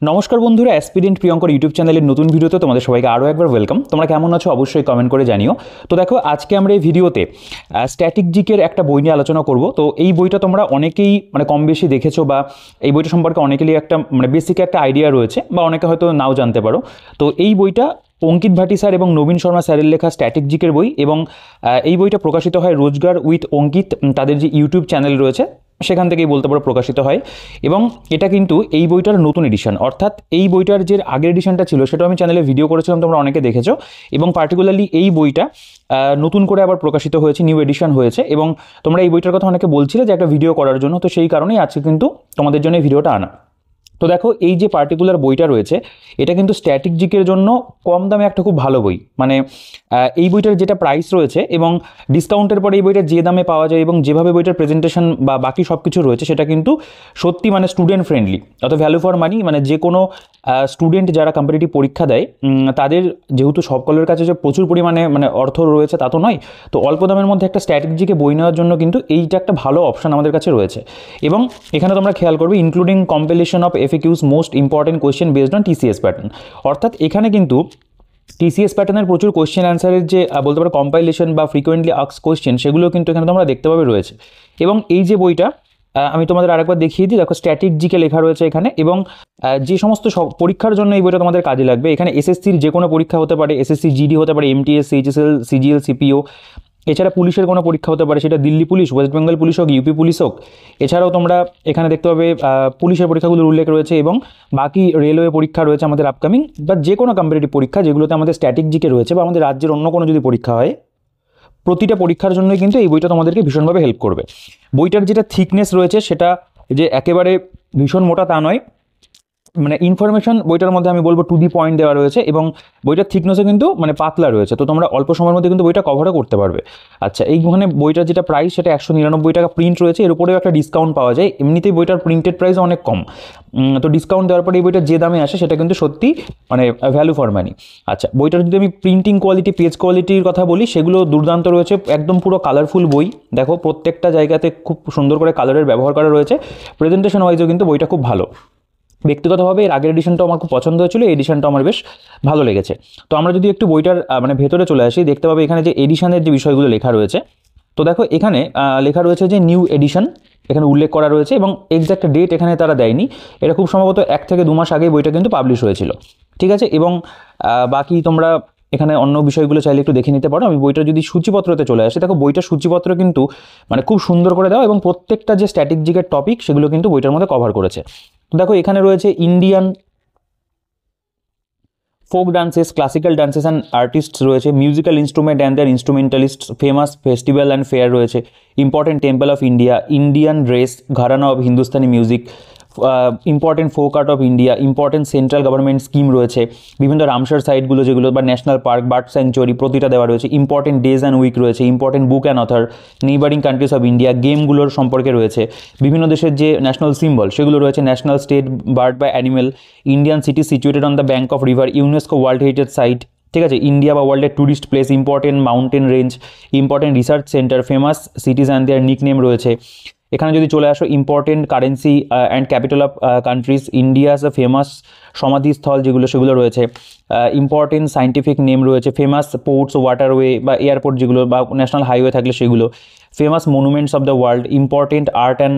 নমস্কার বন্ধুরা, aspirant Priyankar YouTube চ্যানেলের নতুন ভিডিওতে তোমাদের সবাইকে আরও একবার ওয়েলকাম। তোমরা কেমন আছো অবশ্যই কমেন্ট করে জানিও। তো দেখো, আজকে আমরা এই ভিডিওতে স্ট্যাটিক জিকের একটা বই নিয়ে আলোচনা করব। তো এই বইটা তোমরা অনেকেই কম বেশি দেখেছো, বা এই বইটা সম্পর্কে অনেকেরই একটা বেসিক একটা আইডিয়া রয়েছে, বা অনেকে হয়তো নাও জানতে পারো। তো এই বইটা অঙ্কিত ভাটি স্যার এবং নবীন শর্মা স্যারের লেখা স্ট্যাটিক জিকের বই, এবং এই বইটা প্রকাশিত হয় রোজগার উইথ অঙ্কিত, তাদের যে ইউটিউব চ্যানেল রয়েছে সেখান থেকেই বলতে পারো প্রকাশিত হয়। এবং এটা কিন্তু এই বইটার নতুন এডিশন, অর্থাৎ এই বইটার যে আগের এডিশনটা ছিল সেটাও আমি চ্যানেলে ভিডিও করেছিলাম, তোমরা অনেকে দেখেছো। এবং পার্টিকুলারলি এই বইটা নতুন করে আবার প্রকাশিত হয়েছে, নিউ এডিশন হয়েছে। এবং তোমরা এই বইটার কথা অনেকে বলছিলে যে একটা ভিডিও করার জন্য, তো সেই কারণেই আজকে কিন্তু তোমাদের জন্য এই ভিডিওটা আনা। তো দেখো, এই যে পার্টিকুলার বইটা রয়েছে এটা কিন্তু স্ট্যাটিক জিকের জন্য কম দামে একটা খুব ভালো বই। এই বইটার যেটা প্রাইস রয়েছে এবং ডিসকাউন্টের পরে এই বইটা যে দামে পাওয়া যায় এবং যেভাবে বইটার প্রেজেন্টেশন বা বাকি সব কিছু রয়েছে সেটা কিন্তু সত্যি স্টুডেন্ট ফ্রেন্ডলি, অত ভ্যালু ফর মানি। যে কোনো স্টুডেন্ট যারা কম্পিটিটিভ পরীক্ষা দেয় তাদের যেহেতু সকলের কাছে যে প্রচুর পরিমাণে অর্থ রয়েছে তা তো নয়, তো অল্প দামের মধ্যে একটা স্ট্যাটিক জিকে বই নেওয়ার জন্য কিন্তু এইটা একটা ভালো অপশন আমাদের কাছে রয়েছে। এবং এখানে তোমরা খেয়াল করবে, including compilation of FAQs most important question based on TCS pattern. অর্থাৎ এখানে কিন্তু TCS প্যাটার্নের প্রচুর কোয়েশ্চেন অ্যান্সারের যে বলতে পারো কম্পাইলেশন বা ফ্রিকোয়েন্টলি আস্কড কোয়েশ্চেন, সেগুলো কিন্তু এখানে তোমরা দেখতে পাবে রয়েছে। এবং এই যে বইটা আমি তোমাদের আরেকবার দেখিয়ে দিই, দেখো স্ট্যাটিক জিকে লেখা রয়েছে এখানে। এবং যে সমস্ত পরীক্ষার জন্য এই বইটা তোমাদের কাজে লাগবে, এখানে SSCর যে কোনো পরীক্ষা হতে পারে, SSC GD হতে পারে, MTS HSL CGL CPO, এছাড়া পুলিশের কোনো পরীক্ষা হতে পারে, সেটা Delhi police, West Bengal police হোক, ইউপি পুলিশ হোক। এছাড়াও তোমরা এখানে দেখতে পাবে পুলিশের পরীক্ষাগুলোর উল্লেখ রয়েছে, এবং বাকি রেলওয়ে পরীক্ষা রয়েছে আমাদের আপকামিং, বা যে কোনো কম্পিটিটিভ পরীক্ষা যেগুলোতে আমাদের স্ট্যাটিক জিকে রয়েছে, বা আমাদের রাজ্যের অন্য কোনো যদি পরীক্ষা হয়, প্রতিটা পরীক্ষার জন্যই কিন্তু এই বইটা তোমাদেরকে ভীষণভাবে হেল্প করবে। বইটার যেটা থিকনেস রয়েছে সেটা যে একেবারে ভীষণ মোটা তা নয়, ইনফরমেশন বইটার মধ্যে আমি বলবো টু দি পয়েন্ট দেওয়া রয়েছে, এবং বইটার থিকনেসও কিন্তু পাতলা রয়েছে। তো তোমরা অল্প সময়ের মধ্যে কিন্তু বইটা কভারও করতে পারবে। আচ্ছা, এইখানে বইটার যেটা প্রাইস সেটা 199 টাকা প্রিন্ট রয়েছে, এর উপরেও একটা ডিসকাউন্ট পাওয়া যায়। এমনিতেই বইটার প্রিন্টেড প্রাইস অনেক কম, তো ডিসকাউন্ট দেওয়ার পরে এই বইটার যে দামে আসে সেটা কিন্তু সত্যি ভ্যালু ফর মানি। আচ্ছা, বইটার যদি আমি প্রিন্টিং কোয়ালিটি, পেজ কোয়ালিটির কথা বলি, সেগুলো দুর্দান্ত রয়েছে, একদম পুরো কালারফুল বই। দেখো, প্রত্যেকটা জায়গাতে খুব সুন্দর করে কালারের ব্যবহার করা রয়েছে। প্রেজেন্টেশন ওয়াইজও কিন্তু বইটা খুব ভালো। ব্যক্তিগতভাবে এর আগের এডিশনটাও আমার খুব পছন্দ হয়েছিল, এই এডিশনটা আমার বেশ ভালো লেগেছে। তো আমরা যদি একটু বইটার ভেতরে চলে আসি, দেখতে পাবে এখানে যে এডিশনের যে বিষয়গুলো লেখা রয়েছে। তো দেখো, এখানে লেখা রয়েছে যে নিউ এডিশন এখানে উল্লেখ করা রয়েছে, এবং এক্স্যাক্ট ডেট এখানে তারা দেয়নি। এটা খুব সম্ভবত 1 থেকে 2 মাস আগে বইটা কিন্তু পাবলিশ হয়েছিল, ঠিক আছে। এবং বাকি তোমরা এখানে অন্য বিষয়গুলো চাইলে একটু দেখে নিতে পারো। আমি বইটা যদি সূচিপত্রতে চলে আসি, দেখো বইটার সূচিপত্র কিন্তু খুব সুন্দর করে দেওয়া, এবং প্রত্যেকটা যে স্ট্যাটিক জিকের টপিক সেগুলো কিন্তু বইটার মধ্যে কভার করেছে। তো দেখো, এখানে রয়েছে Indian folk dances, classical dances and artists রয়েছে, musical instrument and their instrumentalists, famous festival and fair রয়েছে, important temple of India, Indian dress, gharana of Hindustani music, important folk art of India, important central government scheme রয়েছে, বিভিন্ন Ramsar সাইটগুলো যেগুলো বা national park, bird sanctuary প্রতিটা দেওয়া রয়েছে, important days and week রয়েছে, important book and author, neighbouring countries of India, গেমগুলোর সম্পর্কে রয়েছে, বিভিন্ন দেশের যে ন্যাশনাল সিম্বল সেগুলো রয়েছে, ন্যাশনাল স্টেট বার্ড বা animal, Indian city situated on the bank of river, UNESCO world heritage site, ঠিক আছে, ইন্ডিয়া বা ওয়ার্ল্ডের tourist place, important mountain range, important research centre, famous cities and their nickname রয়েছে। এখানে যদি চলে আসো, important currency and capital of countries, India's famous সমাধিস্থল যেগুলো সেগুলো রয়েছে, ইম্পর্টেন্ট সাইন্টিফিক নেম রয়েছে, ফেমাস পোর্টস, ওয়াটারওয়ে বা এয়ারপোর্ট যেগুলো বা ন্যাশনাল হাইওয়ে থাকলে সেগুলো, famous monuments of the world, important art and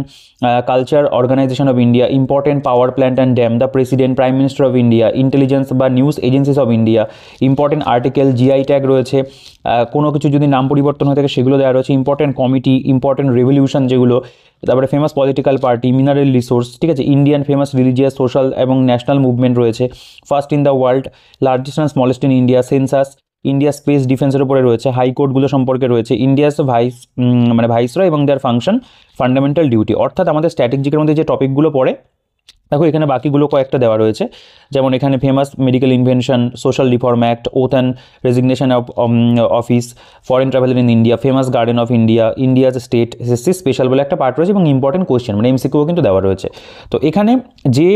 culture organisation of India, important power plant and dam, the president, prime minister of India, intelligence বা news agencies of India, important article, GI tag রয়েছে, কোনো কিছু যদি নাম পরিবর্তন হয়ে থাকে সেগুলো দেওয়া রয়েছে, ইম্পর্টেন্ট কমিটি, ইম্পর্টেন্ট রেভলিউশন যেগুলো, তারপরে famous political party, mineral resource, ঠিক আছে, ইন্ডিয়ান ফেমাস রিলিজিয়াস, সোশ্যাল এবং ন্যাশনাল মুভমেন্ট রয়েছে, first in the world, largest and smallest in India, census, India space ডিফেন্সের উপরে রয়েছে, হাইকোর্টগুলো সম্পর্কে রয়েছে, ইন্ডিয়াস ভাইসরয় এবং দেয়ার ফাংশন, ফান্ডামেন্টাল ডিউটি। অর্থাৎ আমাদের স্ট্যাটিক জিকের মধ্যে যে টপিকগুলো পড়ে, দেখো এখানে বাকিগুলো কয়েকটা দেওয়া রয়েছে, যেমন এখানে famous medical invention, social reform act, oath and resignation of office, foreign traveller in India, famous garden of India, India's state SSC special বলে একটা পার্ট রয়েছে, এবং ইম্পর্টেন্ট কোয়েশ্চেন MCQ কিন্তু দেওয়া রয়েছে। তো এখানে যে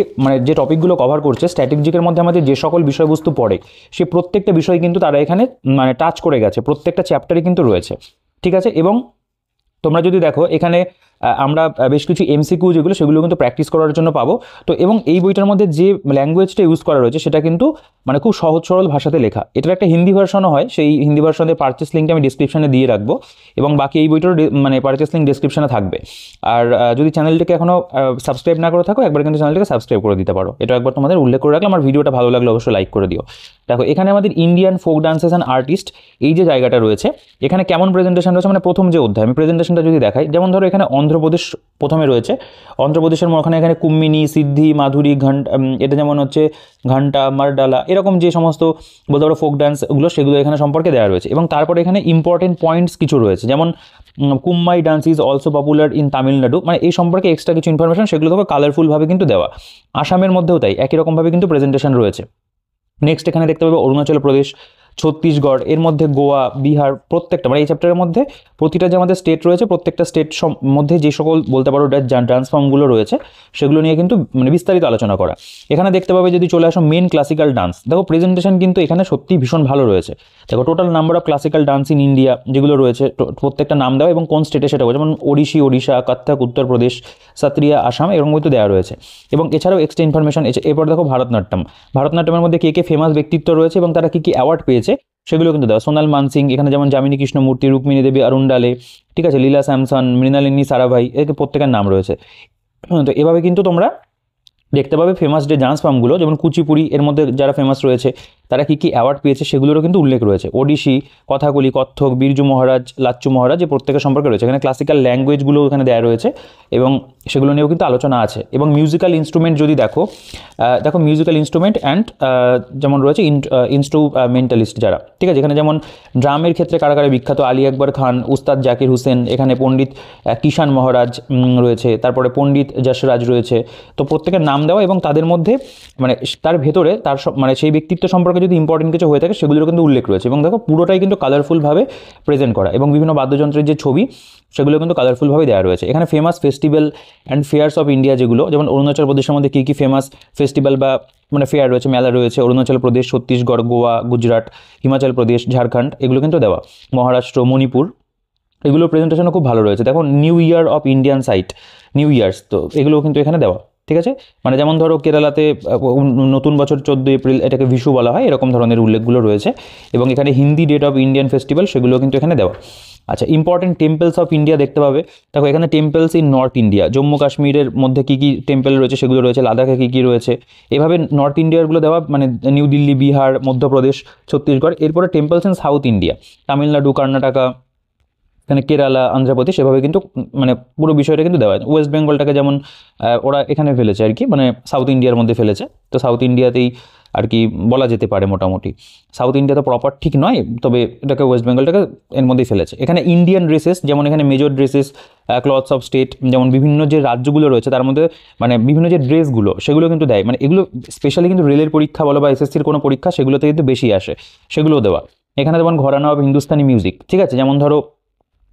যে টপিকগুলো কভার করছে স্ট্যাটিক জিকের মধ্যে আমাদের যে সকল বিষয়বস্তু পড়ে, সে প্রত্যেকটা বিষয় কিন্তু তারা এখানে টাচ করে গেছে, প্রত্যেকটা চ্যাপ্টারে কিন্তু রয়েছে, ঠিক আছে। এবং তোমরা যদি দেখো, এখানে আমরা বেশ কিছু এমসিকিউ যেগুলো সেগুলো কিন্তু প্র্যাকটিস করার জন্য পাবো। তো এবং এই বইটার মধ্যে যে ল্যাঙ্গুয়েজটা ইউজ করা রয়েছে সেটা কিন্তু মানে খুব সহজ সরল ভাষাতে লেখা। এটার একটা হিন্দি ভার্সনও হয়, সেই হিন্দি ভার্সনের পারচেস লিঙ্কটা আমি ডিসক্রিপশনে দিয়ে রাখবো, এবং বাকি এই বইটার মানে পারচেস লিঙ্ক ডিসক্রিপশনে থাকবে। আর যদি চ্যানেলটিকে এখনও সাবস্ক্রাইব না করে থাকো, একবার কিন্তু চ্যানেলটিকে সাবস্ক্রাইব করে দিতে পারো। এটা একবার তোমাদের উল্লেখ করে রাখলাম। আমার ভিডিওটা ভালো লাগলে অবশ্যই লাইক করে দিও। দেখো এখানে আমাদের Indian folk dances and artist এই যে জায়গাটা রয়েছে, এখানে কেমন প্রেজেন্টেশন রয়েছে, মানে প্রথম যে অধ্যায় আমি প্রেজেন্টেশনটা যদি দেখাই, যেমন ধরো এখানে অন্ধ্রপ্রদেশ প্রথমে রয়েছে। অন্ধ্রপ্রদেশের এখানে কুম্মিনী, সিদ্ধি, মাধুরী, এটা যেমন হচ্ছে ঘন্টা, মারডালা, এরকম যে সমস্ত বলতে পারো ফোক ডান্সগুলো সেগুলো এখানে সম্পর্কে দেওয়া রয়েছে। এবং তারপরে এখানে ইম্পর্টেন্ট পয়েন্টস কিছু রয়েছে, যেমন Kummi dance is also popular in Tamil Nadu, মানে এই সম্পর্কে এক্সট্রা কিছু ইনফরমেশন সেগুলো তোকে কালারফুলভাবে কিন্তু দেওয়া। আসামের মধ্যেও তাই একই রকমভাবে কিন্তু প্রেজেন্টেশন রয়েছে। নেক্সট এখানে দেখতে পাবে অরুণাচল প্রদেশ, ছত্তিশগড়, এর মধ্যে গোয়া, বিহার, প্রত্যেকটা মানে এই চ্যাপ্টারের মধ্যে প্রতিটা যে আমাদের স্টেট রয়েছে প্রত্যেকটা স্টেট মধ্যে যে সকল বলতে পারো ডান্স ফর্মগুলো রয়েছে সেগুলো নিয়ে কিন্তু মানে বিস্তারিত আলোচনা করা। এখানে দেখতে পাবে যদি চলে আসো মেন ক্লাসিক্যাল ডান্স, দেখো প্রেজেন্টেশন কিন্তু এখানে সত্যি ভীষণ ভালো রয়েছে। দেখো total number of classical dance in India যেগুলো রয়েছে প্রত্যেকটা নাম দেওয়া এবং কোন স্টেটে সেটা, যেমন ওড়িশি ওড়িশা, কত্থক উত্তরপ্রদেশ, সত্রিয়া আসাম, এরকম কিন্তু দেওয়া রয়েছে। এবং এছাড়াও এক্সট্রা ইনফরমেশন। এরপর দেখো ভারতনাট্যমের মধ্যে কে কে ফেমাস ব্যক্তিত্ব রয়েছে এবং তারা কী কী অ্যাওয়ার্ড পেয়েছে সেগুলো কিন্তু দেওয়া। সোনাল মানসিং, এখানে যেমন যামিনী কৃষ্ণমূর্তি, রুক্মিণী দেবী অরুণডালে, ঠিক আছে, লীলা স্যামসন, মৃণালিনী সারাভাই, একে প্রত্যেকের নাম রয়েছে। তো এভাবে কিন্তু তোমরা দেখতে পাবে ফেমাস যে ডান্স ফর্মগুলো, যেমন কুচিপুড়ি, এর মধ্যে যারা ফেমাস রয়েছে তারা কী কী অ্যাওয়ার্ড পেয়েছে সেগুলোরও কিন্তু উল্লেখ রয়েছে। ওডিশি, কথাকলি, কত্থক, বিরজু মহারাজ, লাচ্চু মহারাজ, যে প্রত্যেকের সম্পর্কে রয়েছে। এখানে ক্লাসিক্যাল ল্যাঙ্গুয়েজগুলো এখানে দেওয়া রয়েছে এবং সেগুলো নিয়েও কিন্তু আলোচনা আছে। এবং মিউজিক্যাল ইনস্ট্রুমেন্ট যদি দেখো মিউজিক্যাল ইনস্ট্রুমেন্ট অ্যান্ড যেমন রয়েছে ইনস্ট্রুমেন্টালিস্ট যারা, ঠিক আছে, এখানে যেমন ড্রামের ক্ষেত্রে কারা কারা বিখ্যাত, আলী আকবর খান, উস্তাদ জাকির হুসেন, এখানে পণ্ডিত কিষান মহারাজ রয়েছে, তারপরে পণ্ডিত যশরাজ রয়েছে। তো প্রত্যেকের নাম দেওয়া এবং তাদের মধ্যে মানে তার ভেতরে তার মানে সেই ব্যক্তিত্ব সম্পর্কে যদি ইম্পর্টেন্ট কিছু হয়ে থাকে সেগুলোর কিন্তু উল্লেখ রয়েছে। এবং দেখো পুরোটাই কিন্তু কালারফুলভাবে প্রেজেন্ট করা, এবং বিভিন্ন বাদ্যযন্ত্রের যে ছবি সেগুলো কিন্তু কালারফুলভাবে দেওয়া রয়েছে। এখানে famous festival and fairs of India যেগুলো, যেমন অরুণাচল প্রদেশের মধ্যে কী কী ফেমাস ফেস্টিভ্যাল বা মানে ফেয়ার রয়েছে, মেলা রয়েছে, অরুণাচল প্রদেশ, ছত্তিশগড়, গোয়া, গুজরাট, হিমাচল প্রদেশ, ঝাড়খণ্ড, এগুলো কিন্তু দেওয়া। মহারাষ্ট্র, মণিপুর, এগুলোর প্রেজেন্টেশনও খুব ভালো রয়েছে। দেখো new year of Indian site, new years, তো এগুলোও কিন্তু এখানে দেওয়া, ঠিক আছে। মানে যেমন ধরো কেরালাতে নতুন বছর 14 এপ্রিল, এটাকে বিশু বলা হয়, এরকম ধরনের উল্লেখগুলো রয়েছে। এবং এখানে Hindi date of Indian festival সেগুলো কিন্তু এখানে দেওয়া। আচ্ছা, ইম্পর্টেন্ট টেম্পলস অফ ইন্ডিয়া দেখতে পাবে। দেখো এখানে temples in north India, Jammu কাশ্মীরের মধ্যে কী কী টেম্পল রয়েছে সেগুলো রয়েছে, লাদাখে কী কী রয়েছে, এভাবে নর্থ ইন্ডিয়ারগুলো দেওয়া, মানে নিউ দিল্লি, বিহার, মধ্যপ্রদেশ, ছত্তিশগড়। এরপরে temples in south India, Tamil Nadu, Karnataka, এখানে কেরালা, অন্ধ্রপ্রদেশ, এভাবে কিন্তু মানে পুরো বিষয়টা কিন্তু দেওয়া হয়। ওয়েস্ট বেঙ্গলটাকে যেমন ওরা এখানে ফেলেছে আর কি, মানে সাউথ ইন্ডিয়ার মধ্যে ফেলেছে। তো সাউথ ইন্ডিয়াতেই আর কি বলা যেতে পারে মোটামুটি। সাউথ ইন্ডিয়া তো প্রপার ঠিক নয়, তবে এটাকে ওয়েস্ট বেঙ্গলটাকে এর মধ্যেই ফেলেছে। এখানে ইন্ডিয়ান ড্রেসেস, যেমন এখানে major dresses, clothes of state, যেমন বিভিন্ন যে রাজ্যগুলো রয়েছে তার মধ্যে মানে বিভিন্ন যে ড্রেসগুলো সেগুলো কিন্তু দেয়। মানে এগুলো স্পেশালি কিন্তু রেলের পরীক্ষা বলো বা এসএসসির কোনো পরীক্ষা সেগুলোতে কিন্তু বেশি আসে, সেগুলোও দেওয়া। এখানে যেমন ঘরানা অফ হিন্দুস্তানি মিউজিক, ঠিক আছে, যেমন ধরো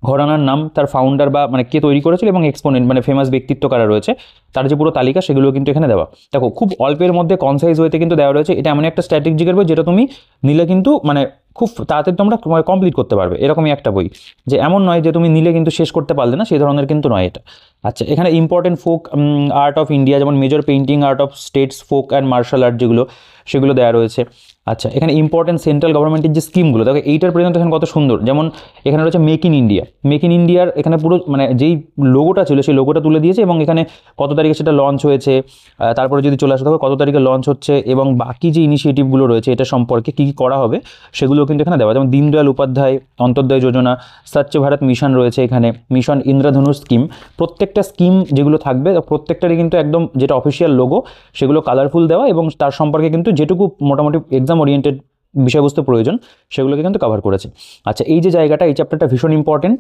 ঘরানার নাম, তার ফাউন্ডার বা মানে কে তৈরি করেছিল এবং এক্সপোনেন্ট মানে ফেমাস ব্যক্তিত্ব কারা রয়েছে তার যে পুরো তালিকা সেগুলো কিন্তু এখানে দেওয়া। দেখো খুব অল্পের মধ্যে কনসাইজ ওয়েতে কিন্তু দেওয়া রয়েছে। এটা এমন একটা স্ট্র্যাটেজিকের বই যেটা তুমি নিলে কিন্তু মানে খুব তাড়াতাড়ি তোমরা কমপ্লিট করতে পারবে, এরকমই একটা বই, যে এমন নয় যে তুমি নিলে কিন্তু শেষ করতে পারলে না, সেই ধরনের কিন্তু নয় এটা। আচ্ছা, এখানে important folk art of India, যেমন major painting art of states, folk and martial art যেগুলো সেগুলো দেওয়া রয়েছে। আচ্ছা, এখানে ইম্পর্টেন্ট সেন্ট্রাল গভর্নমেন্টের যে স্কিমগুলো, দেখো এইটার প্রেজেন্টেশন কত সুন্দর। যেমন এখানে রয়েছে make in India, make in ইন্ডিয়ার এখানে পুরো মানে যেই লোগোটা ছিল সেই লোগোটা তুলে দিয়েছে এবং এখানে কত তারিখে সেটা লঞ্চ হয়েছে, তারপরে যদি চলে আসতে হবে কত তারিখে লঞ্চ হচ্ছে, এবং বাকি যে ইনিশিয়েটিভগুলো রয়েছে এটা সম্পর্কে কী কী করা হবে সেগুলো কিন্তু এখানে দেওয়া। যেমন দীনদয়াল উপাধ্যায় অন্তোদয় যোজনা, স্বচ্ছ ভারত মিশন রয়েছে, এখানে মিশন ইন্দ্রধনুষ স্কিম, প্রত্যেকটা স্কিম যেগুলো থাকবে প্রত্যেকটারই কিন্তু একদম যেটা অফিসিয়াল লোগো সেগুলো কালারফুল দেওয়া, এবং তার সম্পর্কে কিন্তু যেটুকু মোটামুটি এক্সাম ওরিয়েন্টেড বিষয়বস্তু প্রয়োজন সেগুলোকে কিন্তু কভার করেছে। আচ্ছা, এই যে জায়গাটা, এই চ্যাপ্টারটা ভীষণ ইম্পর্টেন্ট।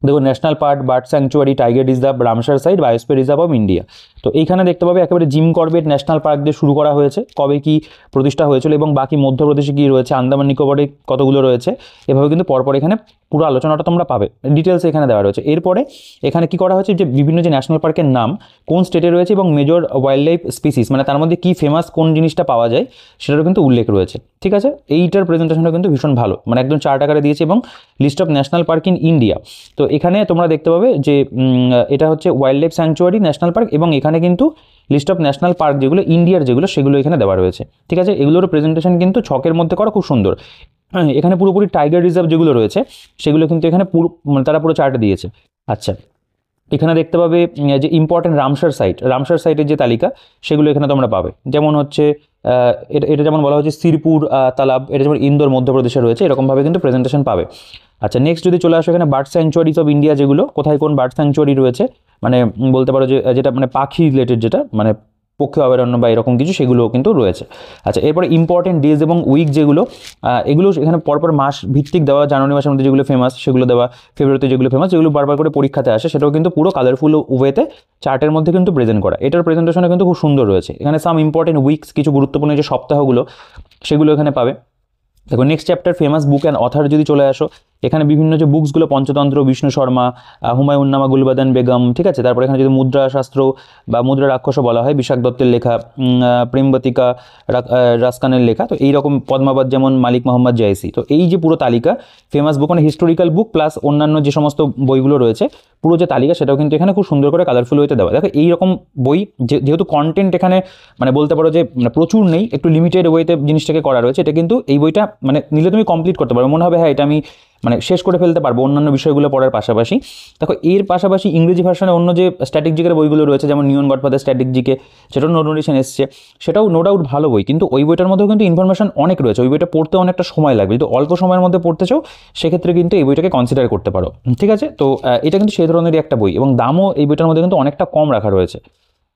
দেখো national park, bird sanctuary, tiger reserve, Ramsar site, biosphere reserve of India. তো এইখানে দেখতে পাবে একেবারে জিম করবেট ন্যাশনাল পার্ক দিয়ে শুরু করা হয়েছে, কবে কি প্রতিষ্ঠা হয়েছিল, এবং বাকি মধ্যপ্রদেশে কী রয়েছে, আন্দামান নিকোবরে কতগুলো রয়েছে, এভাবে কিন্তু পরপর এখানে পুরো আলোচনাটা তোমরা পাবে, ডিটেলস এখানে দেওয়া রয়েছে। এরপরে এখানে কি করা হয়েছে যে বিভিন্ন যে ন্যাশনাল পার্কের নাম কোন স্টেটে রয়েছে এবং মেজর ওয়াইল্ড লাইফ স্পিসিস মানে তার মধ্যে কী ফেমাস কোন জিনিসটা পাওয়া যায় সেটারও কিন্তু উল্লেখ রয়েছে, ঠিক আছে। এইটার প্রেজেন্টেশনটা কিন্তু ভীষণ ভালো, মানে একদম চার্ট আকারে দিয়েছে, এবং list of national park in India. তো এখানে তোমরা দেখতে পাবে যে এটা হচ্ছে wildlife sanctuary national park, এবং এখানে কিন্তু লিস্ট অফ ন্যাশনাল পার্ক যেগুলো ইন্ডিয়ার যেগুলো সেগুলো এখানে দেওয়া রয়েছে। ঠিক আছে, এগুলোর প্রেজেন্টেশন কিন্তু ছকের মধ্যে করা খুব সুন্দর। এখানে পুরোপুরি টাইগার রিজার্ভ যেগুলো রয়েছে সেগুলো কিন্তু এখানে পুরো মানে তারা পুরো চার্টে দিয়েছে। আচ্ছা, এখানে দেখতে পাবে যে ইম্পর্টেন্ট রামসার সাইটের যে তালিকা সেগুলো এখানে তোমরা পাবে। যেমন হচ্ছে এটা যেমন বলা হচ্ছে সিরপুর তালাব, এটা যেমন ইন্দোর মধ্যপ্রদেশে রয়েছে, এরকমভাবে কিন্তু প্রেজেন্টেশন পাবে। আচ্ছা, নেক্সট যদি চলে আসো এখানে বার্ড স্যাংচুয়ারিজ অফ ইন্ডিয়া, যেগুলো কোথায় কোন বার্ড স্যাংচুয়ারি রয়েছে, মানে বলতে পারো যে যেটা মানে পাখি রিলেটেড, যেটা মানে পক্ষী অভয়ারণ্য বা এরকম কিছু, সেগুলোও কিন্তু রয়েছে। আচ্ছা, এরপরে ইম্পর্টেন্ট ডেজ এবং উইক যেগুলো, এগুলো এখানে পরপর মাস ভিত্তিক দেওয়া, জানুয়ারি মাসের মধ্যে যেগুলো ফেমাস সেগুলো দেওয়া, ফেব্রুয়ারিতে যেগুলো ফেমাস, যেগুলো বারবার করে পরীক্ষাতে আসে, সেটাও কিন্তু পুরো কালারফুল ওয়েতে চার্টের মধ্যে কিন্তু প্রেজেন্ট করা। এটার প্রেজেন্টেশনে কিন্তু খুব সুন্দর রয়েছে। এখানে সাম ইম্পর্টেন্ট উইকস, কিছু গুরুত্বপূর্ণ যে সপ্তাহগুলো, সেগুলো এখানে পাবে। দেখো next chapter famous book and other যদি চলে আসো, এখানে বিভিন্ন যে বুকসগুলো, পঞ্চতন্ত্র, বিষ্ণু শর্মা, হুমায়ুন নামা, গুলবাদান বেগম, ঠিক আছে। তারপরে এখানে যদি মুদ্রা শাস্ত্র বা মুদ্রা রাক্ষসও বলা হয়, বিশাখ দত্তের লেখা, প্রেমবতিকা রাসকানের লেখা, তো এইরকম পদ্মাবত যেমন মালিক মোহাম্মদ জাইসি। তো এই যে পুরো তালিকা ফেমাস বুক মানে হিস্টোরিক্যাল বুক প্লাস অন্যান্য যে সমস্ত বইগুলো রয়েছে, পুরো যে তালিকা সেটাও কিন্তু এখানে খুব সুন্দর করে কালারফুল ওয়েতে দেওয়া। দেখো এইরকম বই যেহেতু কন্টেন্ট এখানে মানে বলতে পারো যে প্রচুর নেই, একটু লিমিটেড ওয়েতে জিনিসটাকে করা রয়েছে, এটা কিন্তু এই বইটা মানে নিলে তুমি কমপ্লিট করতে পারবে, মনে হবে হ্যাঁ এটা আমি মানে শেষ করে ফেলতে পারবো অন্যান্য বিষয়গুলো পড়ার পাশাপাশি। দেখো এর পাশাপাশি ইংরেজি ভার্সনে অন্য যে স্ট্র্যাটেজিকের বইগুলো রয়েছে, যেমন নিয়ন গডফাদার স্ট্র্যাটেজিকে, সেটাও নোটিশন এসছে, সেটাও নো ডাউট ভালো বই, কিন্তু ওই বইটার মধ্যেও কিন্তু ইনফরমেশন অনেক রয়েছে, ওই বইটা পড়তে অনেকটা সময় লাগবে। যদি অল্প সময়ের মধ্যে পড়তে চাও সেক্ষেত্রে কিন্তু এই বইটাকে কনসিডার করতে পারো। ঠিক আছে, তো এটা কিন্তু সেই ধরনেরই একটা বই, এবং দামও এই বইটার মধ্যে কিন্তু অনেকটা কম রাখা রয়েছে।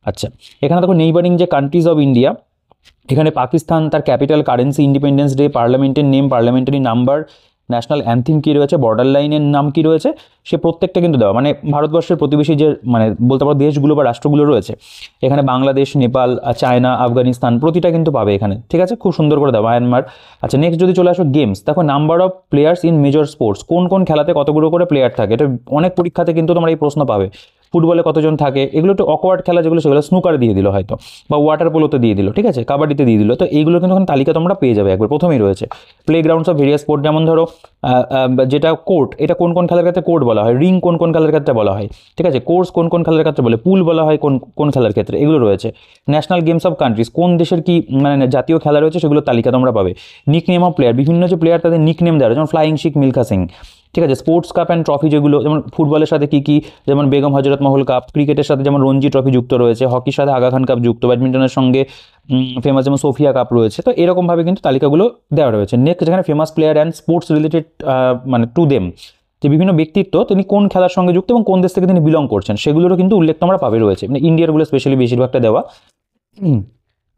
আচ্ছা, এখানে দেখো নেইবারিং যে কান্ট্রিজ অফ ইন্ডিয়া, এখানে পাকিস্তান, তার ক্যাপিটাল, কারেন্সি, ইন্ডিপেন্ডেন্স ডে, পার্লামেন্টের name, parliamentary number, national anthem কী রয়েছে, বর্ডার লাইনের নাম কী রয়েছে, সে প্রত্যেকটা কিন্তু দেওয়া। মানে ভারতবর্ষের প্রতিবেশী যে মানে বলতে পারো দেশগুলো বা রাষ্ট্রগুলো রয়েছে, এখানে বাংলাদেশ, নেপাল, চায়না, আফগানিস্তান, প্রতিটা কিন্তু পাবে এখানে। ঠিক আছে, খুব সুন্দর করে দেওয়া, মায়ানমার। আচ্ছা, নেক্সট যদি চলে আসো গেমস, দেখো number of players in major sports, কোন কোন খেলাতে কতগুলো করে প্লেয়ার থাকে, এটা অনেক পরীক্ষাতে কিন্তু তোমরা এই প্রশ্ন পাবে। ফুটবলে কতজন থাকে, এগুলো একটু অকওয়ার্ড খেলা যেগুলো, সেগুলো স্নুকার দিয়ে দিল হয়তো, বা ওয়াটার পোলোতে দিয়ে দিল, ঠিক আছে, কাবাডিতে দিয়ে দিল। তো এইগুলো কিন্তু এখন তালিকা তোমরা পেয়ে যাবে একবার, প্রথমেই রয়েছে। Play grounds of various sport, যেমন ধরো যেটা কোর্ট, এটা কোন কোন খেলার ক্ষেত্রে কোর্ট বলা হয়, রিং কোন কোন খেলার ক্ষেত্রে বলা হয়, ঠিক আছে, কোর্স কোন কোন খেলার ক্ষেত্রে বলে, পুল বলা হয় কোন কোন খেলার ক্ষেত্রে, এগুলো রয়েছে। ন্যাশনাল গেমস অফ কান্ট্রিজ, কোন দেশের কি মানে জাতীয় খেলা রয়েছে সেগুলো তালিকা তোমরা পাবে। নিকনেম অফ প্লেয়ার, বিভিন্ন যে প্লেয়ার তাদের নিকনেম দেওয়া, যেমন ফ্লাইং শিখ, মিলখা সিং, ঠিক আছে। স্পোর্টস কাপ অ্যান্ড ট্রফি, যেগুলো যেমন ফুটবলের সাথে কী কী, যেমন বেগম হজরত মহল কাপ, ক্রিকেটের সাথে যেমন রঞ্জি ট্রফি যুক্ত রয়েছে, হকির সাথে আগা খান কাপ যুক্ত, ব্যাডমিন্টনের সঙ্গে ফেমাস যেমন সোফিয়া কাপ রয়েছে। তো এরকমভাবে কিন্তু তালিকাগুলো দেওয়া রয়েছে। নেক্সট যেখানে famous player and sports related মানে টু দেম, যে বিভিন্ন ব্যক্তিত্ব তিনি কোন খেলার সঙ্গে যুক্ত এবং কোন দেশ থেকে তিনি বিলং করছেন, সেগুলোরও কিন্তু উল্লেখ তোমরা পাবে রয়েছে, মানে ইন্ডিয়ারগুলো স্পেশালি বেশিরভাগটা দেওয়া।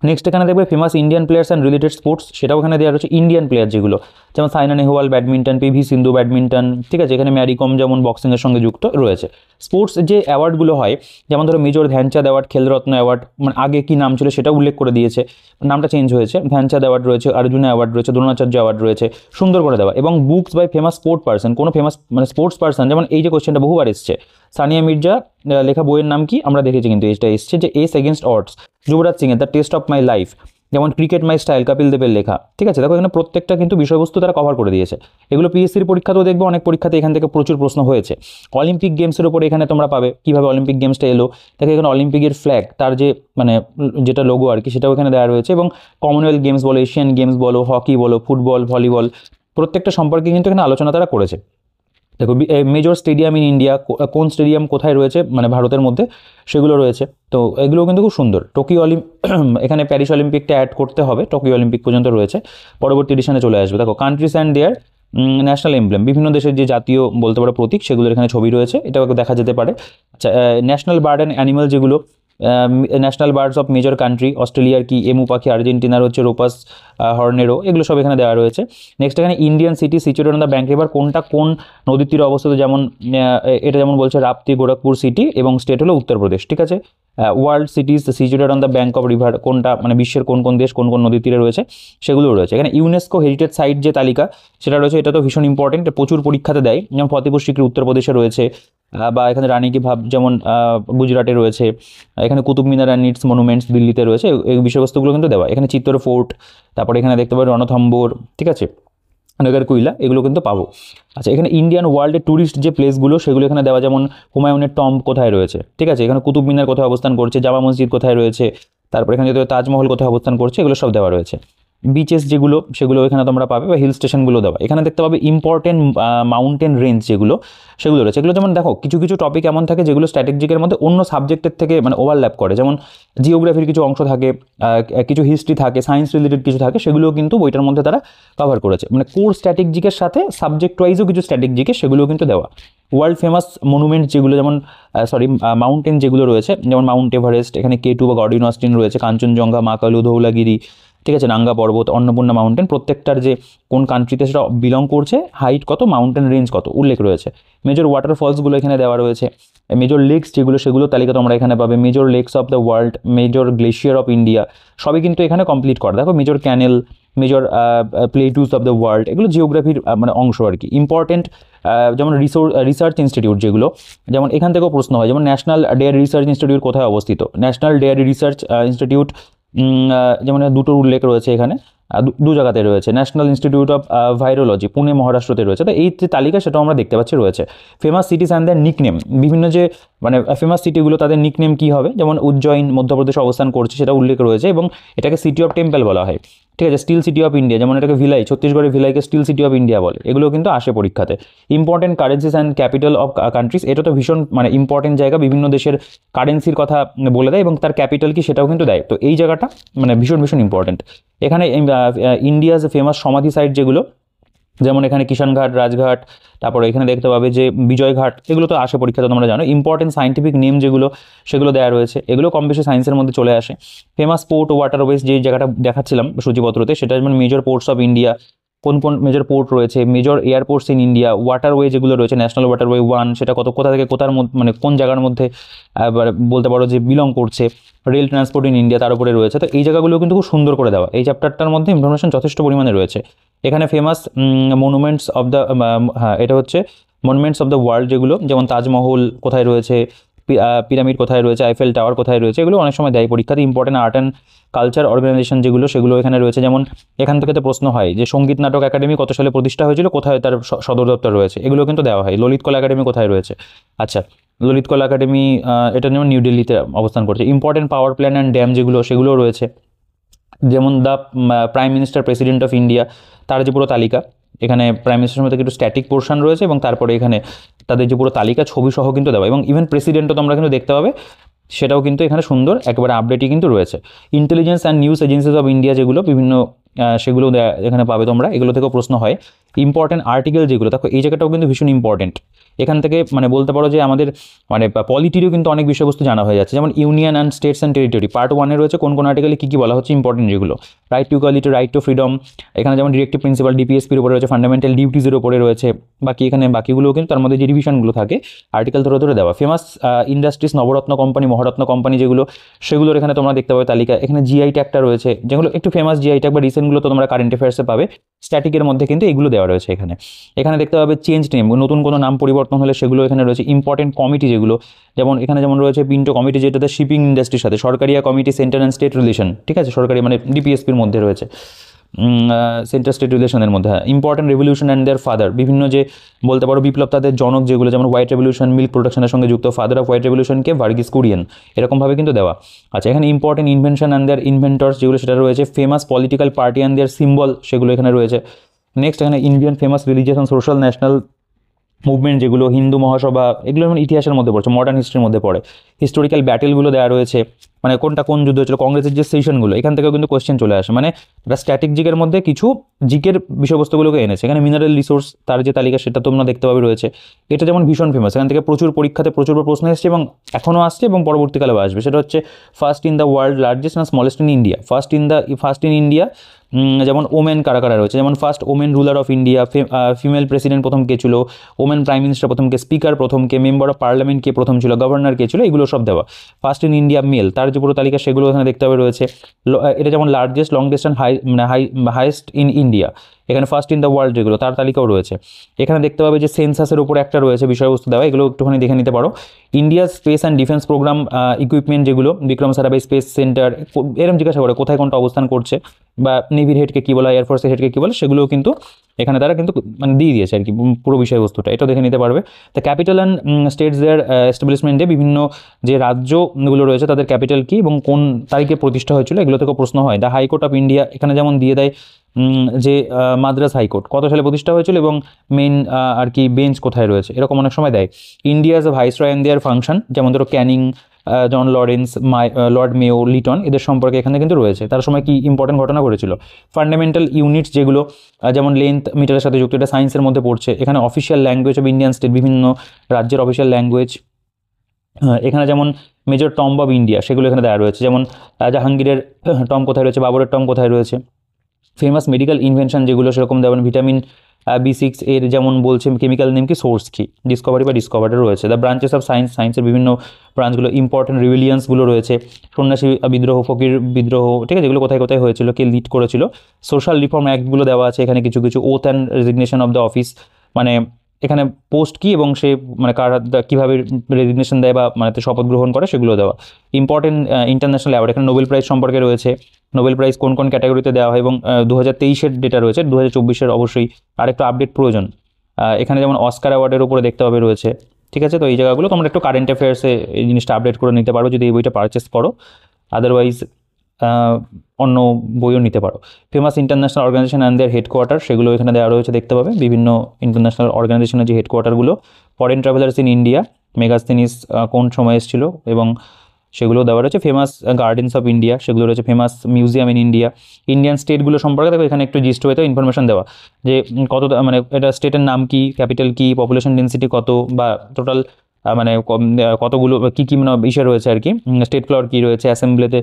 নেক্সট এখানে দেখবে famous Indian players and related sports, সেটাও এখানে দেওয়া রয়েছে। ইন্ডিয়ান প্লেয়ার যেগুলো, যেমন সাইনা নেহওয়াল ব্যাডমিন্টন, পিভি সিন্ধু ব্যাডমিন্টন, ঠিক আছে, এখানে ম্যারি কম যেমন বক্সিংয়ের সঙ্গে যুক্ত রয়েছে। স্পোর্টস যে অ্যাওয়ার্ডগুলো হয়, যেমন ধরো major Dhyan Chand award, Khel Ratna award, মানে আগে কী নাম ছিল সেটা উল্লেখ করে দিয়েছে, নামটা চেঞ্জ হয়েছে, ধ্যানচাঁদ অ্যাওয়ার্ড রয়েছে, অর্জুনা অ্যাওয়ার্ড রয়েছে, দ্রোণাচার্য অ্যাওয়ার্ড রয়েছে, সুন্দর করে দেওয়া। এবং books by famous sport person, কোনো ফেমাস মানে স্পোর্টস পার্সন, যেমন এই যে কোয়েশ্চেনটা বহুবার এসছে, সানিয়া মির্জা লেখা বইয়ের নাম কি আমরা দেখেছি, কিন্তু এটা এসছে যে এস এগেনস্ট অডস, যুবরাজ সিংয়ের the test of my life, যেমন ক্রিকেট মাই স্টাইল, কপিল দেবের লেখা। ঠিক আছে, দেখো এখানে প্রত্যেকটা কিন্তু বিষয়বস্তু তারা কভার করে দিয়েছে। এগুলো পিএসসির পরীক্ষাতেও দেখবে, অনেক পরীক্ষাতে এখান থেকে প্রচুর প্রশ্ন হয়েছে। অলিম্পিক গেমসের উপরে এখানে তোমরা পাবে কীভাবে অলিম্পিক গেমসটা এলো। দেখো এখানে অলিম্পিকের ফ্ল্যাগ, তার যে মানে যেটা লোগো আর কি, সেটাও এখানে দেওয়া রয়েছে। এবং কমনওয়েলথ গেমস বলো, এশিয়ান গেমস বলো, হকি বলো, ফুটবল, ভলিবল, প্রত্যেকটা সম্পর্কে কিন্তু এখানে আলোচনা তারা করেছে। দেখো মেজর স্টেডিয়াম ইন ইন্ডিয়া, কোন স্টেডিয়াম কোথায় রয়েছে মানে ভারতের মধ্যে, সেগুলো রয়েছে। তো এগুলোও কিন্তু খুব সুন্দর। টোকিও এখানে প্যারিস অলিম্পিকটা অ্যাড করতে হবে, টোকিও অলিম্পিক পর্যন্ত রয়েছে, পরবর্তী এডিশনে চলে আসবে। দেখো countries and their national emblem, বিভিন্ন দেশের যে জাতীয় বলতে পারো প্রতীক, সেগুলোর এখানে ছবি রয়েছে, এটাও দেখা যেতে পারে। আচ্ছা, ন্যাশনাল বার্ড অ্যান্ড অ্যানিমাল, যেগুলো national birds of major country, অস্ট্রেলিয়ার কি এমু পাখি, আর্জেন্টিনার হচ্ছে রোপাস হর্নেরো, এগুলো সব এখানে দেওয়া রয়েছে। নেক্সট এখানে Indian city situated on the bank river, কোনটা কোন নদীর তীরে অবস্থিত, যেমন এটা যেমন বলছে রাপ্তি, গোরখপুর সিটি, এবং স্টেট হলো উত্তরপ্রদেশ। ঠিক আছে, world সিটিজ situated on the bank of river, কোনটা মানে বিশ্বের কোন কোন দেশ কোন কোন নদীর তীরে রয়েছে, সেগুলো রয়েছে। এখানে ইউনেস্কো হেরিটেজ সাইট যে তালিকা সেটা রয়েছে, এটা তো ভীষণ ইম্পর্টেন্ট, প্রচুর পরীক্ষাতে দেয়। যেমন ফতেপুর সিক্রি উত্তরপ্রদেশে রয়েছে, বা এখানে রানী কি ভাব যেমন গুজরাটে রয়েছে, এখানে Qutub Minar and it's monuments দিল্লিতে রয়েছে, এই বিষয়বস্তুগুলো কিন্তু দেওয়া। এখানে চিত্তর ফোর্ট, তারপরে এখানে দেখতে পাবেন রণথম্বর, ঠিক আছে, নগরকুইলা, এগুলো কিন্তু পাবো। আচ্ছা, এখানে ইন্ডিয়ান ওয়ার্ল্ডের ট্যুরিস্ট যে প্লেসগুলো সেগুলো এখানে দেওয়া, যেমন হুমায়ুনের টম্ব কোথায় রয়েছে, ঠিক আছে, এখানে কুতুব মিনার কোথায় অবস্থান করছে, জামা মসজিদ কোথায় রয়েছে, তারপর এখানে যদি তাজমহল কোথায় অবস্থান করছে, এগুলো সব দেওয়া রয়েছে। বিচেস যেগুলো সেগুলো এখানে তোমরা পাবে, বা হিল স্টেশনগুলো দেওয়া। এখানে দেখতে পাবে ইম্পর্টেন্ট মাউন্টেন রেঞ্জ যেগুলো সেগুলো রয়েছে। এগুলো যেমন দেখো কিছু কিছু টপিক এমন থাকে যেগুলো স্ট্র্যাটেজিকের মধ্যে অন্য সাবজেক্টের থেকে মানে ওভারল্যাপ করে, যেমন জিওগ্রাফির কিছু অংশ থাকে, কিছু হিস্ট্রি থাকে, সায়েন্স রিলেটেড কিছু থাকে, সেগুলোও কিন্তু বইটার মধ্যে তারা কভার করেছে। মানে কোর স্ট্র্যাটেজিকের সাথে সাবজেক্ট ওয়াইজও কিছু স্ট্র্যাটেজিকে সেগুলোও কিন্তু দেওয়া। ওয়ার্ল্ড ফেমাস মনুমেন্ট যেগুলো, যেমন মাউন্টেন যেগুলো রয়েছে, যেমন মাউন্ট এভারেস্ট, এখানে K2 বা গর্ডিন অস্টিন রয়েছে, কাঞ্চনজঙ্ঘা, মাকালু, ধৌলাগিরি, ঠিক আছে, নাঙ্গা পর্বত, অন্নপূর্ণা মাউন্টেন, প্রত্যেকটার যে কোন কান্ট্রিতে সেটা বিলং করছে, হাইট কত, মাউন্টেন রেঞ্জ কত উল্লেখ রয়েছে। মেজর ওয়াটারফলসগুলো এখানে দেওয়া রয়েছে। মেজর লেকস যেগুলো সেগুলো তালিকা তোমরা এখানে পাবে। Major lakes of the world, major glacier of India, সবই কিন্তু এখানে কমপ্লিট করা। দেখো major canal, major plateaus of the world, এগুলো জিওগ্রাফির মানে অংশ আর কি। ইম্পর্টেন্ট যেমন রিসার্চ ইনস্টিটিউট যেগুলো, যেমন এখান থেকেও প্রশ্ন হয়, যেমন ন্যাশনাল ডেয়ারি রিসার্চ ইনস্টিটিউট কোথায় অবস্থিত, ন্যাশনাল ডেয়ারি রিসার্চ ইনস্টিটিউট যেমন দুটোর উল্লেখ রয়েছে এখানে, দু জায়গাতে রয়েছে। National institute of virology Pune মহারাষ্ট্রতে রয়েছে। তো এই যে তালিকা সেটাও আমরা দেখতে পাচ্ছি রয়েছে। Famous cities and their nickname, বিভিন্ন যে মানে ফেমাস সিটিগুলো তাদের নিকনেম কী হবে, যেমন উজ্জয়ন মধ্যপ্রদেশে অবস্থান করছে সেটা উল্লেখ রয়েছে, এবং এটাকে সিটি অফ টেম্পল বলা হয়, ঠিক আছে। স্টিল সিটি অফ ইন্ডিয়া, যেমন এটাকে ভিলাই, ছত্তিশগড়ের ভিলাইকে স্টিল সিটি অফ ইন্ডিয়া বলে, এগুলো কিন্তু আসে পরীক্ষাতে। Important currencies and capital of countries, এটা তো ভীষণ মানে ইম্পর্টেন্ট জায়গা, বিভিন্ন দেশের কারেন্সির কথা বলে দেয় এবং তার ক্যাপিটাল কি সেটাও কিন্তু দেয়। তো এই জায়গাটা মানে ভীষণ ভীষণ ইম্পর্টেন্ট। এখানে ইন্ডিয়াজ ফেমাস সমাধি সাইট যেগুলো, যেমন এখানে কিষানঘাট, রাজঘাট, তারপরে এখানে দেখতে পাবে যে বিজয়ঘাট, এগুলো তো আসে পরীক্ষাতে তোমরা জানো। ইম্পর্টেন্ট সাইন্টিফিক নেম যেগুলো সেগুলো দেওয়া রয়েছে, এগুলো কম বেশি সায়েন্সের মধ্যে চলে আসে। ফেমাস পোর্ট ওয়াটারওয়েজ যে জায়গাটা দেখাচ্ছিলাম সূচিপত্রতে, সেটা যেমন মেজর পোর্টস অফ ইন্ডিয়া, কোন কোন মেজর পোর্ট রয়েছে, major airports in India, waterway যেগুলো রয়েছে, ন্যাশনাল ওয়াটারওয়ে 1 সেটা কোথা থেকে কোথার মধ্যে মানে কোন জায়গার মধ্যে বলতে পারো যে বিলং করছে, রেল ট্রান্সপোর্ট ইন ইন্ডিয়া তার উপরে রয়েছে। তো এই জায়গাগুলো কিন্তু খুব সুন্দর করে দেওয়া, এই চ্যাপ্টারটার মধ্যে ইনফরমেশন যথেষ্ট পরিমাণে রয়েছে। এখানে ফেমাস মনুমেন্টস অফ দ্য, হ্যাঁ এটা হচ্ছে মনুমেন্টস অফ দ্য ওয়ার্ল্ড যেগুলো, যেমন তাজমহল কোথায় রয়েছে, পিরামিড কোথায় রয়েছে, আইফেল টাওয়ার কোথায় রয়েছে, এগুলো অনেক সময় দেয় পরীক্ষাতে। Important art and culture organization যেগুলো সেগুলো এখানে রয়েছে, যেমন এখান থেকে তো প্রশ্ন হয় যে সঙ্গীত নাটক একাডেমি কত সালে প্রতিষ্ঠা হয়েছিল, কোথায় তার সদর দপ্তর রয়েছে, এগুলো কিন্তু দেওয়া হয়। ললিত কলা একাডেমি কোথায় রয়েছে, আচ্ছা ললিত কলা একাডেমি এটা যেমন নিউ দিল্লিতে অবস্থান করছে। Important power plant and dam যেগুলো সেগুলো রয়েছে, যেমন the prime minister president of India, তার যে পুরো তালিকা, এখানে প্রাইম মিনিস্টারের মধ্যে কিছু স্ট্যাটিক পোর্শন রয়েছে, এবং তারপরে এখানে তাদের যে পুরো তালিকা ছবি সহ কিন্তু দেওয়া, এবং ইভেন প্রেসিডেন্টও তোমরা কিন্তু দেখতে পাবে, সেটাও কিন্তু এখানে সুন্দর একেবারে আপডেটই কিন্তু রয়েছে। Intelligence and news agencies of India যেগুলো বিভিন্ন সেগুলো এখানে পাবে তোমরা, এগুলো থেকেও প্রশ্ন হয়। ইম্পর্টেন্ট আর্টিকেল যেগুলো, দেখো এই জায়গাটাও কিন্তু ভীষণ ইম্পর্টেন্ট। এখান থেকে মানে বলতে পারো যে আমাদের মানে পলিটিরও কিন্তু অনেক বিষয়বস্তু জানা হয়ে যাচ্ছে, যেমন union and states and territory part 1 রয়েছে কোন কোন আর্টিকেলে কী কী বলা হচ্ছে ইম্পর্টেন্ট যেগুলো। Right to equality, right two freedom, এখানে যেমন ডিরেক্টিভ প্রিন্সিপাল ডিপিএসপির উপরে রয়েছে, ফান্ডামেন্টাল ডিউটিজের উপরে রয়েছে, বাকি এখানে বাকিগুলোও কিন্তু তার মধ্যে যে ডিভিশনগুলো থাকে আর্টিকেল ধরে ধরে দেওয়া। ফেমাস ইন্ডাস্ট্রিজ, নবরত্ন কোম্পানি, মহারত্ন কোম্পানি যেগুলো সেগুলোর এখানে তোমরা দেখতে পাবে তালিকা। এখানে জিআই ট্যাগটা রয়েছে, যেগুলো একটু ফেমাস জিআই ট্যাগ বা রিসেন্টগুলো তো তোমরা কারেন্ট অ্যাফেয়ার্সে পাবে, স্ট্যাটিকের মধ্যে কিন্তু এগুলো দেওয়া রয়েছে। এখানে দেখতে পাবে চেঞ্জ নেম, নতুন কোনো নাম পরিবর্তন হলে সেগুলো এখানে রয়েছে। ইম্পর্টেন্ট কমিটি যেগুলো, যেমন এখানে যেমন রয়েছে পিন্টো কমিটি, যেটাতে শিপিং ইন্ডাস্ট্রির সাথে, Sarkaria committee, central and state relation, ঠিক আছে, সরকারি মানে ডিপিএসপির মধ্যে রয়েছে, সেন্ট্রাল স্টেট রিলেশনের মধ্যে। হ্যাঁ, important revolution and their father, বিভিন্ন যে বলতে পারো বিপ্লব তাদের জনক যেগুলো, যেমন হোয়াইট রেভলিউশন মিল্ক প্রোডাকশনের সঙ্গে যুক্ত, ফাদার অফ হোয়াইট রেভলিউশনকে ভার্গিস কুরিয়েন, এরকমভাবে কিন্তু দেওয়া। আচ্ছা, এখানে important invention and their inventors যেগুলো সেটা রয়েছে। Famous political party and their symbol সেগুলো এখানে রয়েছে। নেক্সট এখানে Indian famous religious and social national movement যেগুলো, হিন্দু মহাসভা, এগুলো যেমন ইতিহাসের মধ্যে পড়ছে, মডার্ন হিস্ট্রির মধ্যে পড়ে। হিস্টোরিক্যাল ব্যাটেলগুলো দেওয়া রয়েছে, মানে কোনটা কোন যুদ্ধ হয়েছিল, কংগ্রেসের যে সেশনগুলো, এখান থেকেও কিন্তু কোয়েশ্চেন চলে আসে। মানে এটা স্ট্যাটিক জিকের মধ্যে কিছু জিকের বিষয়বস্তুগুলোকে এনেছে। এখানে মিনারেল রিসোর্স তার যে তালিকা সেটা তোমরা দেখতে পাবে রয়েছে। এটা যেমন ভীষণ ফেমাস, এখান থেকে প্রচুর পরীক্ষাতে প্রচুর প্রশ্ন এসেছে এবং এখনও আসছে এবং পরবর্তীকালেও আসবে। সেটা হচ্ছে first in the world, largest না smallest in India. First in India, যেমন ওমেন কারা কারা রয়েছে, যেমন first women ruler of India, female president প্রথম কে ছিল, ওমেন প্রাইম মিনিস্টার প্রথম কে, স্পিকার প্রথম কে, মেম্বার অফ পার্লামেন্ট কে প্রথম ছিল, গভর্নর কে ছিল, এগুলো সব দেওয়া। ফার্স্ট ইন ইন্ডিয়া মেল, তার যে পুরো তালিকা সেগুলো এখানে দেখতে হবে রয়েছে। এটা যেমন largest, longest and highest in India, এখানে ফার্স্ট ইন দ্য ওয়ার্ল্ড যেগুলো তার তালিকাও রয়েছে। এখানে দেখতে পাবে যে সেন্সাসের উপরে একটা রয়েছে বিষয়বস্তু দেওয়া, এগুলো একটুখানি দেখে নিতে পারো। India space and defence programme equipment যেগুলো, বিক্রম সারাভাই স্পেস সেন্টার, এরকম জিজ্ঞাসা করে কোথায় কোনটা অবস্থান করছে, বা নেভির হেডকে কী বলা হয়, এয়ারফোর্সের হেডকে কী বলে, সেগুলোও কিন্তু এখানে তারা কিন্তু মানে দিয়ে দিয়েছে আর কি পুরো বিষয়বস্তুটা, এটাও দেখে নিতে পারবে। দ্য ক্যাপিটাল অ্যান্ড স্টেটস দেয়ার এস্টাবলিশমেন্টে বিভিন্ন যে রাজ্যগুলো রয়েছে তাদের ক্যাপিটাল কী এবং কোন তারিখে প্রতিষ্ঠা হয়েছিল, এগুলো থেকেও প্রশ্ন হয়। দ্য হাইকোর্ট অফ ইন্ডিয়া এখানে যেমন দিয়ে দেয় যে মাদ্রাস হাইকোর্ট কত সালে প্রতিষ্ঠা হয়েছিল এবং মেইন আর কি বেঞ্চ কোথায় রয়েছে, এরকম অনেক সময় দেয়। India's viceroy and their function, যেমন ধরো ক্যানিং, জন লরেন্স, লর্ড মেও, লিটন, এদের সম্পর্কে এখানে কিন্তু রয়েছে, তার সময় কি ইম্পর্টেন্ট ঘটনা ঘটেছিল। ফান্ডামেন্টাল ইউনিটস যেগুলো যেমন লেন্থ মিটারের সাথে যুক্ত, এটা সায়েন্সের মধ্যে পড়ছে। এখানে official language of Indian state, বিভিন্ন রাজ্যের অফিসিয়াল ল্যাঙ্গুয়েজ। এখানে যেমন মেজর টম্ব অফ ইন্ডিয়া সেগুলো এখানে দেওয়া রয়েছে, যেমন জাহাঙ্গীরের টম্ব কোথায় রয়েছে, বাবরের টম্ব কোথায় রয়েছে। ফেমাস মেডিকেল ইনভেনশন যেগুলো সেরকম যেমন ভিটামিন B6 এর যেমন বলছে কেমিক্যাল নেম কি, সোর্স কি, ডিসকভারি বা ডিসকভার্ড রয়েছে। দ্য ব্রাঞ্চেস অফ সায়েন্স, সায়েন্সের বিভিন্ন ব্রাঞ্চগুলো, ইম্পর্টেন্ট রিভিলিয়ান্সগুলো রয়েছে, সন্ন্যাসী বিদ্রোহ, ফকির বিদ্রোহ, ঠিক আছে, যেগুলো কোথায় কোথায় হয়েছিল, কে লিড করেছিল। সোশ্যাল রিফর্ম অ্যাক্টগুলো দেওয়া আছে এখানে কিছু কিছু। Oath and resignation of the office, মানে এখানে পোস্ট কি এবং সে মানে কার কীভাবে রেজিগনেশন দেয় বা মানে শপথ গ্রহণ করে সেগুলো দেওয়া। ইম্পর্টেন্ট ইন্টারন্যাশনাল অ্যাওয়ার্ড, এখানে নোবেল প্রাইজ সম্পর্কে রয়েছে, নোবেল প্রাইজ কোন কোন ক্যাটাগরিতে দেওয়া হয় এবং 2023-এর ডেটা রয়েছে, 2024-এর অবশ্যই আরেকটু আপডেট প্রয়োজন। এখানে যেমন অস্কার অ্যাওয়ার্ডের উপরে দেখতে হবে রয়েছে, ঠিক আছে। তো এই জায়গাগুলো তোমরা একটু কারেন্ট অ্যাফেয়ার্সে এই জিনিসটা আপডেট করে নিতে পারো যদি এই বইটা পারচেস করো, আদারওয়াইজ অন্য বইও নিতে পারো। Famous international organization and their headquarter, সেগুলো এখানে দেওয়া রয়েছে, দেখতে পাবে বিভিন্ন ইন্টারন্যাশনাল অর্গানাইজেশনের যে হেডকোয়ার্টারগুলো। Foreign travellers in India, Megasthenes কোন সময় এসেছিল এবং সেগুলো দেওয়া রয়েছে। ফেমাস গার্ডেন্স অফ ইন্ডিয়া, সেগুলো রয়েছে। Famous museum in India, Indian স্টেটগুলো সম্পর্কে দেখো এখানে একটু জিস্ট হয়ে ইনফরমেশন দেওয়া, যে কত মানে এটা স্টেটের নাম কি, ক্যাপিটাল কি, পপুলেশন ডেন্সিটি কত, বা টোটাল মানে কতগুলো কী কী মানে ইসে রয়েছে আর কি, স্টেট ফ্লোর কী রয়েছে, অ্যাসেম্বলিতে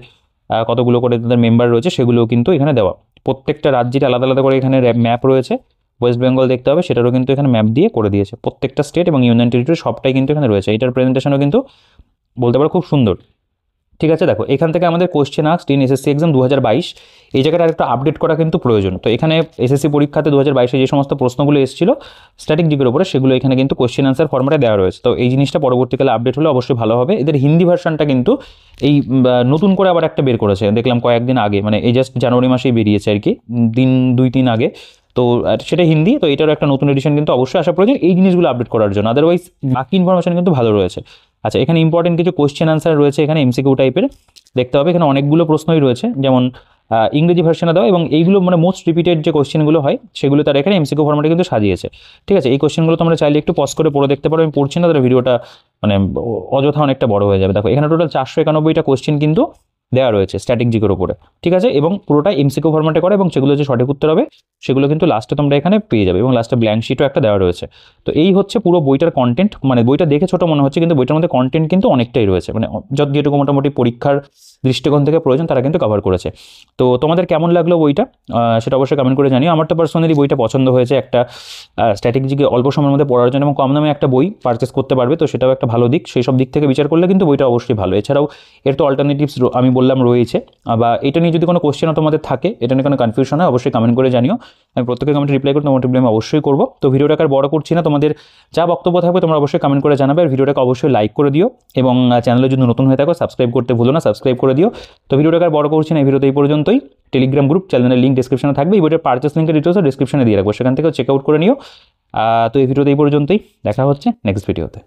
কতগুলো করে তাদের মেম্বার রয়েছে, সেগুলোও কিন্তু এখানে দেওয়া। প্রত্যেকটা রাজ্যের আলাদা আলাদা করে এখানে ম্যাপ রয়েছে। ওয়েস্ট বেঙ্গল দেখতে হবে, সেটারও কিন্তু এখানে ম্যাপ দিয়ে করে দিয়েছে। প্রত্যেকটা স্টেট এবং ইউনিয়ন টেরিটরি সবটাই কিন্তু এখানে রয়েছে। এটার প্রেজেন্টেশনও কিন্তু বলতে পারো খুব সুন্দর, ঠিক আছে। দেখো এখান থেকে আমাদের question asked in SSC exam 2022, এই জায়গাটা আরেকটু আপডেট করা কিন্তু প্রয়োজন। তো এখানে এসএসসি পরীক্ষাতে 2022-এ যে সমস্ত প্রশ্নগুলো এসেছিল স্ট্যাটিক জিকের উপরে, সেগুলো এখানে কিন্তু কোশ্চেন আনসার ফর্ম্যাটে দেওয়া রয়েছে। তো এই জিনিসটা পরবর্তীকালে আপডেট হলে অবশ্যই ভালো হবে। এদের হিন্দি ভার্সনটা কিন্তু এই নতুন করে আবার একটা বের করেছে, দেখলাম কয়েকদিন আগে, মানে এই জাস্ট জানুয়ারি মাসেই বেরিয়েছে আর কি, দিন 2-3 আগে। তো সেটা হিন্দি, তো এটারও একটা নতুন এডিশন কিন্তু অবশ্যই আসা প্রয়োজন এই জিনিসগুলো আপডেট করার জন্য, আদারওয়াইজ বাকি ইনফরমেশন কিন্তু ভালো রয়েছে। আচ্ছা, এখানে ইম্পর্টেন্ট কিছু কোশ্চেন আনসার রয়েছে, এখানে এমসিকিউ টাইপের দেখতে হবে। এখানে অনেকগুলো প্রশ্নই রয়েছে, যেমন ইংরেজি ভার্সনে দেওয়া, এবং এইগুলো মানে মোস্ট রিপিটেড যে কোশ্চেনগুলো হয় সেগুলো তারা এখানে এমসিকিউ ফর্মেটে কিন্তু সাজিয়েছে, ঠিক আছে। এই কোশ্চেনগুলো তোমরা চাইলে একটু পজ করে পড়ে দেখতে পারো। আমি পড়ছি না, তাহলে ভিডিওটা মানে অযথা অনেকটা বড় হয়ে যাবে। দেখো এখানে টোটাল 491টা কোশ্চেন কিন্তু দেওয়া রয়েছে স্ট্যাটিক জিকের উপরে, ঠিক আছে, এবং পুরোটা এমসিকিউ ফর্মেটে করে, এবং সেগুলো যে সঠিক উত্তর হবে সেগুলো কিন্তু লাস্টে তোমরা এখানে পেয়ে যাবে, এবং লাস্টে ব্ল্যাঙ্ক শিটও একটা দেওয়া রয়েছে। তো এই হচ্ছে পুরো বইটার কন্টেন্ট। মানে বইটা দেখে ছোটো মনে হচ্ছে, কিন্তু বইটার মধ্যে কন্টেন্ট কিন্তু অনেকটাই রয়েছে, মানে যেটুকু মোটামুটি পরীক্ষার দৃষ্টিকোণ থেকে প্রয়োজন তারা কিন্তু কভার করেছে। তো তোমাদের কেমন লাগলো বইটা সেটা অবশ্যই কমেন্ট করে জানিও। আমার তো পার্সোনালি বইটা পছন্দ হয়েছে, একটা স্ট্যাটিক জিকে অল্প সময়ের মধ্যে পড়ার জন্য এবং কম দামে একটা বই পারচেস করতে পারবে, তো সেটাও একটা ভালো দিক। সেই সব দিক থেকে বিচার করলে কিন্তু বইটা অবশ্যই ভালো। এছাড়াও এর তো অল্টারনেটিভস আমি বললাম রয়েছে, বা এটা নিয়ে যদি কোনো কোশ্চেনও তোমাদের থাকে, এটা নিয়ে কোনো কনফিউশন হয়, অবশ্যই কমেন্ট করে জানিও। আমি প্রত্যেকের কমেন্টে রিপ্লাই করি, তোমার রিপ্লাই আমি অবশ্যই করবো। তো ভিডিওটাকে আর বড় করছি না, তোমাদের যা বক্তব্য থাকবে তোমরা অবশ্যই কমেন্ট করে জানাবে, আর ভিডিওটাকে অবশ্যই লাইক করে দিও, এবং চ্যানেলে যদি নতুন হয়ে থাকো সাবস্ক্রাইব করতে ভুলো না, সাবস্ক্রাইব করে দিও। তো ভিডিওটাকে আর বড় করছি না, এই ভিডিওতে এই পর্যন্তই। টেলিগ্রাম গ্রুপ চ্যানেলের লিঙ্ক ডিসক্রিপশনে থাকবে, এই বইটার পারচেস লিঙ্কের ডিটেলসও ডিসক্রিপশনে দিয়ে রাখবো, সেখান থেকেও চেক আউট করে নিও। তো এই ভিডিওতে এই পর্যন্তই, দেখা হচ্ছে নেক্সট ভিডিওতে।